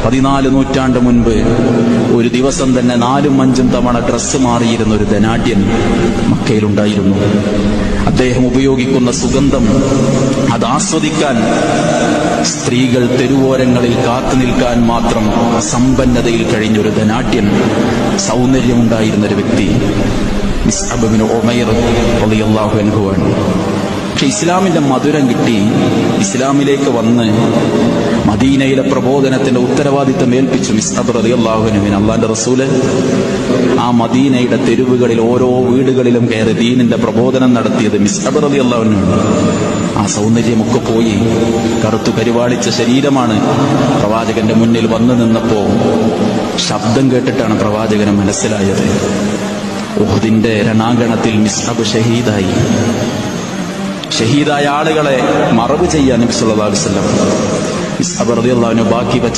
14 നൂറ്റാണ്ട് മുൻപ് ഒരു ദിവസം തന്നെ 4-5 തവണ ഡ്രസ്സ് മാറിയിരുന്ന ഒരു ധനാഢ്യൻ മക്കയിലുണ്ടായിരുന്നു. അദ്ദേഹം ഉപയോഗിക്കുന്ന സുഗന്ധം അതാസ്വദിക്കാൻ സ്ത്രീകൾ തെരുവോരങ്ങളിൽ കാത്തു നിൽക്കാൻ മാത്രം സമ്പന്നതയിൽ കഴിഞ്ഞൊരു ധനാഢ്യൻ, സൗന്ദര്യമുണ്ടായിരുന്നൊരു വ്യക്തി മിസ്അബ് ഇബ്നു ഉമൈർ റളിയല്ലാഹു അൻഹു ആണ്. പക്ഷെ ഇസ്ലാമിന്റെ മധുരം കിട്ടി, ഇസ്ലാമിലേക്ക് വന്ന് മദീനയിലെ പ്രബോധനത്തിന്റെ ഉത്തരവാദിത്തം ഏൽപ്പിച്ചു മിസ്അബ് റളിയല്ലാഹു അൻഹുവിനെ അല്ലാഹുവിന്റെ റസൂല്. ആ മദീനയുടെ തെരുവുകളിൽ ഓരോ വീടുകളിലും കയറി ദീനിന്റെ പ്രബോധനം നടത്തിയത് മിസ്അബ് റളിയല്ലാഹു അൻഹു. ആ സൗന്ദര്യമൊക്കെ പോയി, കറുത്തു കരിവാളിച്ച ശരീരമാണ്. പ്രവാചകന്റെ മുന്നിൽ വന്നു നിന്നപ്പോ ശബ്ദം കേട്ടിട്ടാണ് പ്രവാചകന് മനസ്സിലായത്, ഉഹുദിന്റെ രണാങ്കണത്തിൽ മിസ്അബ് ഷഹീദായി. ഷഹീദായ ആളുകളെ മറവ് ചെയ്യാൻ നബി സല്ലല്ലാഹു അലൈഹി വസല്ലം മിസ്അബ് റളിയല്ലാഹു അൻഹു ബാക്കി വെച്ച